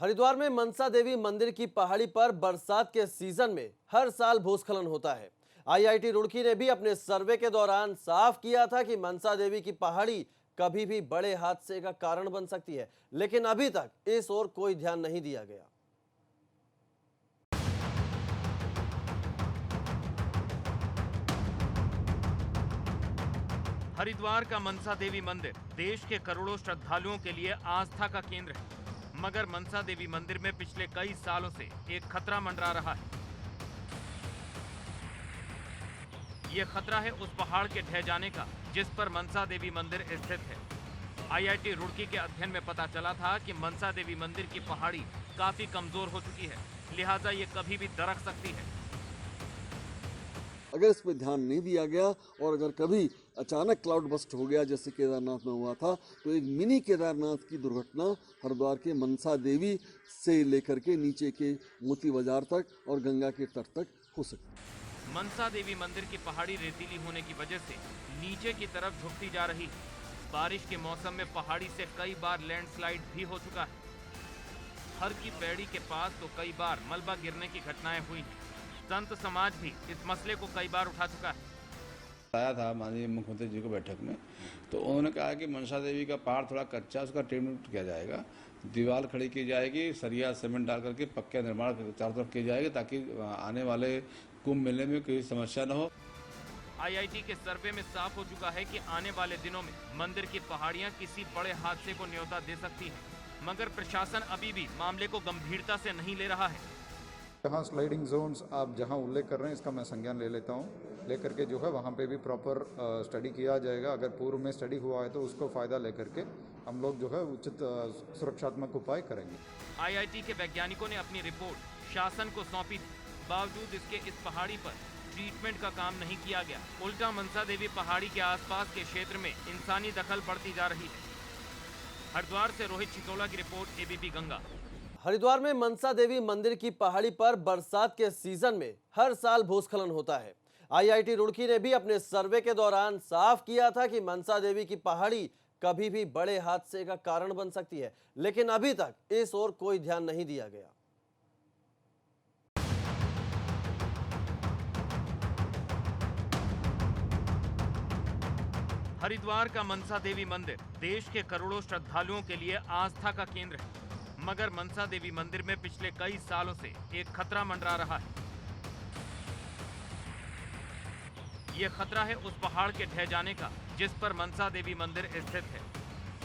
हरिद्वार में मनसा देवी मंदिर की पहाड़ी पर बरसात के सीजन में हर साल भूस्खलन होता है। आईआईटी रुड़की ने भी अपने सर्वे के दौरान साफ किया था कि मनसा देवी की पहाड़ी कभी भी बड़े हादसे का कारण बन सकती है, लेकिन अभी तक इस ओर कोई ध्यान नहीं दिया गया। हरिद्वार का मनसा देवी मंदिर देश के करोड़ों श्रद्धालुओं के लिए आस्था का केंद्र है, मगर मनसा देवी मंदिर में पिछले कई सालों से एक खतरा मंडरा रहा है। ये खतरा है उस पहाड़ के ढह जाने का जिस पर मनसा देवी मंदिर स्थित है। आईआईटी रुड़की के अध्ययन में पता चला था कि मनसा देवी मंदिर की पहाड़ी काफी कमजोर हो चुकी है, लिहाजा ये कभी भी दरक सकती है। अगर इस पर ध्यान नहीं दिया गया और अगर कभी अचानक क्लाउड बस्ट हो गया जैसे केदारनाथ में हुआ था, तो एक मिनी केदारनाथ की दुर्घटना हरिद्वार के मनसा देवी से लेकर के नीचे के मोती बाजार तक और गंगा के तट तक हो सकती। मनसा देवी मंदिर की पहाड़ी रेतीली होने की वजह से नीचे की तरफ झुकती जा रही है। बारिश के मौसम में पहाड़ी से कई बार लैंडस्लाइड भी हो चुका है। हर की पैड़ी के पास तो कई बार मलबा गिरने की घटनाएं हुई हैं। संत समाज भी इस मसले को कई बार उठा चुका है। आया था माननीय मुख्यमंत्री जी को बैठक में, तो उन्होंने कहा कि मनसा देवी का पहाड़ थोड़ा कच्चा, उसका ट्रीटमेंट किया जाएगा, दीवार खड़ी की जाएगी, सरिया सीमेंट डाल करके पक्का निर्माण चारों तरफ किया जाएगा ताकि आने वाले कुंभ मेले में कोई समस्या न हो। आईआईटी के सर्वे में साफ हो चुका है कि आने वाले दिनों में मंदिर की पहाड़ियां किसी बड़े हादसे को न्योता दे सकती हैं, मगर प्रशासन अभी भी मामले को गंभीरता से नहीं ले रहा है। जहाँ स्लाइडिंग जोन्स आप जहाँ उल्लेख कर रहे हैं, इसका मैं संज्ञान ले लेता हूँ, लेकर के जो है वहाँ पे भी प्रॉपर स्टडी किया जाएगा। अगर पूर्व में स्टडी हुआ है तो उसको फ़ायदा लेकर के हम लोग जो है उचित सुरक्षात्मक उपाय करेंगे। आईआईटी के वैज्ञानिकों ने अपनी रिपोर्ट शासन को सौंपी थी, बावजूद इसके इस पहाड़ी पर ट्रीटमेंट का काम नहीं किया गया। उल्टा मनसा देवी पहाड़ी के आसपास के क्षेत्र में इंसानी दखल बढ़ती जा रही है। हरिद्वार से रोहित चितोला की रिपोर्ट, एबीपी गंगा। हरिद्वार में मनसा देवी मंदिर की पहाड़ी पर बरसात के सीजन में हर साल भूस्खलन होता है। आईआईटी रुड़की ने भी अपने सर्वे के दौरान साफ किया था कि मनसा देवी की पहाड़ी कभी भी बड़े हादसे का कारण बन सकती है, लेकिन अभी तक इस ओर कोई ध्यान नहीं दिया गया। हरिद्वार का मनसा देवी मंदिर देश के करोड़ों श्रद्धालुओं के लिए आस्था का केंद्र है, मगर मनसा देवी मंदिर में पिछले कई सालों से एक खतरा मंडरा रहा है। ये खतरा है उस पहाड़ के ढह जाने का जिस पर मनसा देवी मंदिर स्थित है।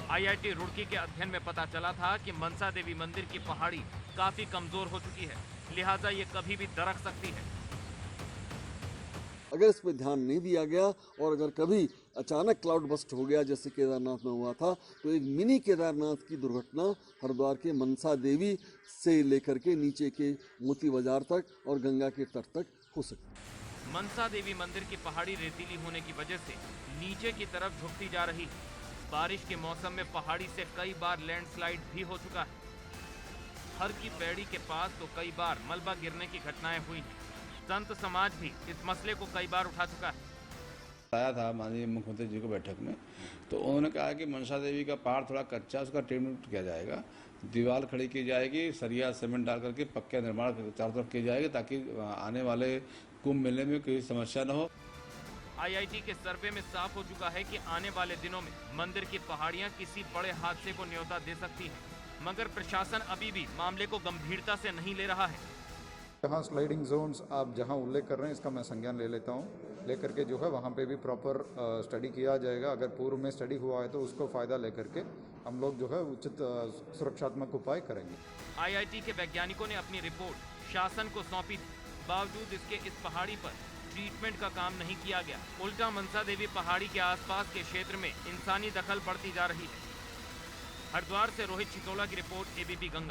आईआईटी रुड़की के अध्ययन में पता चला था कि मनसा देवी मंदिर की पहाड़ी काफी कमजोर हो चुकी है, लिहाजा ये कभी भी दरक सकती है। अगर इस पर ध्यान नहीं दिया गया और अगर कभी अचानक क्लाउड बस्ट हो गया जैसे केदारनाथ में हुआ था, तो एक मिनी केदारनाथ की दुर्घटना हरिद्वार के मनसा देवी से लेकर के नीचे के मोती बाजार तक और गंगा के तट तक हो सकती। मनसा देवी मंदिर की पहाड़ी रेतीली होने की वजह से नीचे की तरफ झुकती जा रही है। बारिश के मौसम में पहाड़ी से कई बार लैंडस्लाइड भी हो चुका है। हर की पैड़ी के पास तो कई बार मलबा गिरने की घटनाएं हुई हैं। संत समाज भी इस मसले को कई बार उठा चुका है। आया था माननीय मुख्यमंत्री जी को बैठक में, तो उन्होंने कहा कि मनसा देवी का पहाड़ थोड़ा कच्चा, उसका ट्रीटमेंट किया जाएगा, दीवार खड़ी की जाएगी, सरिया सीमेंट डाल करके पक्का निर्माण चारों तरफ किया जाएगा ताकि आने वाले कुंभ मेले में कोई समस्या न हो। आईआईटी के सर्वे में साफ हो चुका है कि आने वाले दिनों में मंदिर की पहाड़ियां किसी बड़े हादसे को न्योता दे सकती हैं, मगर प्रशासन अभी भी मामले को गंभीरता से नहीं ले रहा है। जहाँ स्लाइडिंग जोन्स आप जहाँ उल्लेख कर रहे हैं, इसका मैं संज्ञान ले लेता हूँ, लेकर के जो है वहाँ पे भी प्रॉपर स्टडी किया जाएगा। अगर पूर्व में स्टडी हुआ है तो उसको फ़ायदा लेकर के हम लोग जो है उचित सुरक्षात्मक उपाय करेंगे। आईआईटी के वैज्ञानिकों ने अपनी रिपोर्ट शासन को सौंपी थी, बावजूद इसके इस पहाड़ी पर ट्रीटमेंट का काम नहीं किया गया। उल्टा मनसा देवी पहाड़ी के आसपास के क्षेत्र में इंसानी दखल बढ़ती जा रही है। हरिद्वार से रोहित चितोला की रिपोर्ट, एबीपी गंगा।